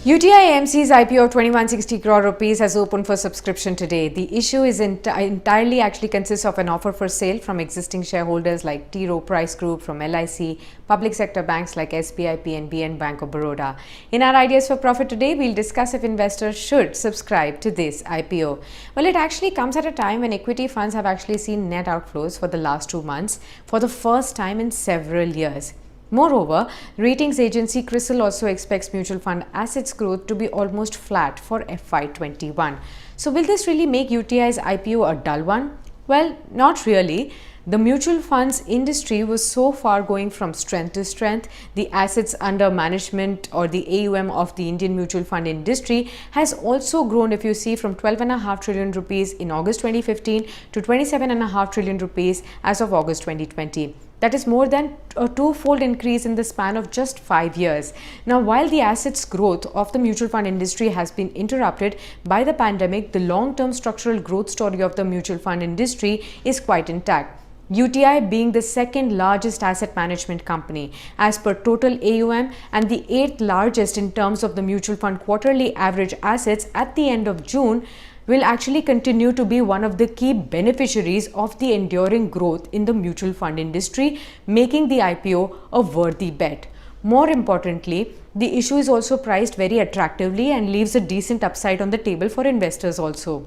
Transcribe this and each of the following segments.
UTI AMC's IPO of 2160 crore rupees has opened for subscription today. The issue is entirely actually consists of an offer for sale from existing shareholders like T. Rowe Price Group, from LIC, public sector banks like SBI, PNB and Bank of Baroda. In our Ideas for Profit today, we'll discuss if investors should subscribe to this IPO. Well, it actually comes at a time when equity funds have actually seen net outflows for the last 2 months for the first time in several years. Moreover, ratings agency CRISIL also expects mutual fund assets growth to be almost flat for FY21. So will this really make UTI's IPO a dull one? Well, not really. The mutual funds industry was so far going from strength to strength. The assets under management, or the AUM of the Indian mutual fund industry, has also grown, if you see, from 12.5 trillion rupees in August 2015 to 27.5 trillion rupees as of August 2020. That is more than a twofold increase in the span of just 5 years. Now, while the assets growth of the mutual fund industry has been interrupted by the pandemic, the long-term structural growth story of the mutual fund industry is quite intact. UTI being the second largest asset management company as per total AUM and the 8th largest in terms of the mutual fund quarterly average assets at the end of June, will actually continue to be one of the key beneficiaries of the enduring growth in the mutual fund industry, making the IPO a worthy bet. More importantly, the issue is also priced very attractively and leaves a decent upside on the table for investors also.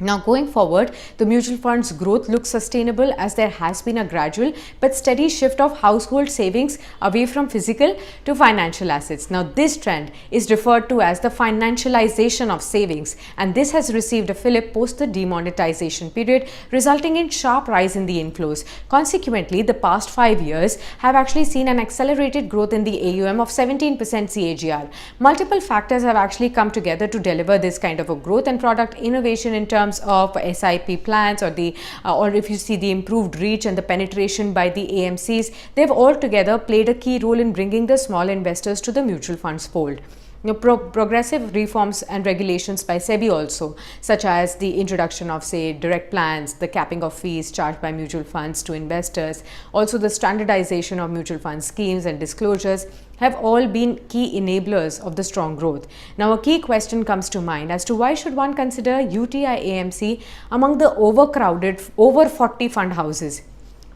Now, going forward, the mutual funds growth looks sustainable as there has been a gradual but steady shift of household savings away from physical to financial assets. Now, this trend is referred to as the financialization of savings, and this has received a fillip post the demonetization period, resulting in sharp rise in the inflows. Consequently, the past 5 years have actually seen an accelerated growth in the AUM of 17% CAGR. Multiple factors have actually come together to deliver this kind of a growth, and product innovation in terms of SIP plans, or if you see the improved reach and the penetration by the AMCs, they've all together played a key role in bringing the small investors to the mutual funds fold. progressive reforms and regulations by SEBI also, such as the introduction of, say, direct plans, the capping of fees charged by mutual funds to investors, also the standardization of mutual fund schemes and disclosures, have all been key enablers of the strong growth. Now, a key question comes to mind as to why should one consider UTI AMC among the overcrowded over 40 fund houses.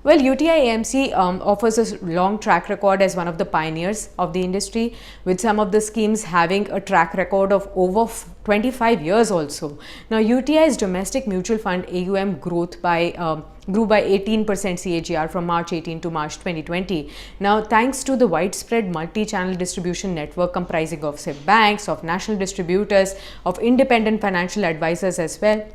Well, UTI AMC offers a long track record as one of the pioneers of the industry, with some of the schemes having a track record of over 25 years also. Now, UTI's domestic mutual fund AUM grew by 18% CAGR from March 18 to March 2020. Now, thanks to the widespread multi-channel distribution network comprising of, say, banks, of national distributors, of independent financial advisors as well.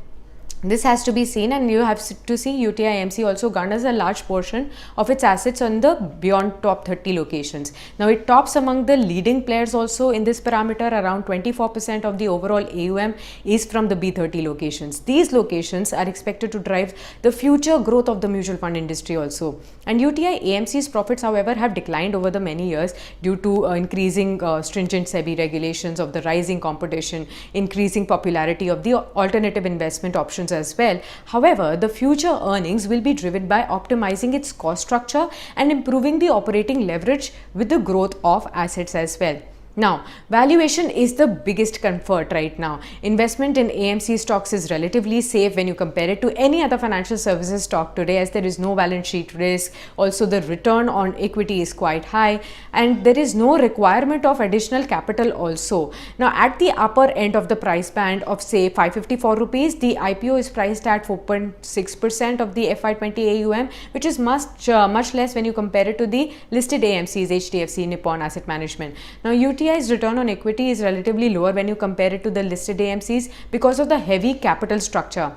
This has to be seen, and you have to see UTI AMC also garners a large portion of its assets on the beyond top 30 locations. Now, it tops among the leading players also in this parameter. Around 24% of the overall AUM is from the B30 locations. These locations are expected to drive the future growth of the mutual fund industry also. And UTI AMC's profits, however, have declined over the many years due to increasing stringent SEBI regulations, of the rising competition, increasing popularity of the alternative investment options as well. However, the future earnings will be driven by optimizing its cost structure and improving the operating leverage with the growth of assets as well. Now, valuation is the biggest comfort right now. Investment in AMC stocks is relatively safe when you compare it to any other financial services stock today, as there is no balance sheet risk. Also, the return on equity is quite high, and there is no requirement of additional capital also. Now, at the upper end of the price band of, say, 554 rupees, the IPO is priced at 4.6% of the FY20 AUM, which is much less when you compare it to the listed AMCs, HDFC, Nippon Asset Management. Now, UTI's return on equity is relatively lower when you compare it to the listed AMCs because of the heavy capital structure.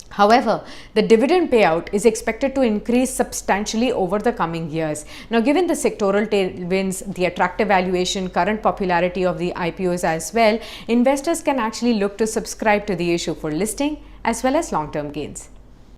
However, the dividend payout is expected to increase substantially over the coming years. Now, given the sectoral tailwinds, the attractive valuation, current popularity of the IPOs as well, investors can actually look to subscribe to the issue for listing as well as long-term gains.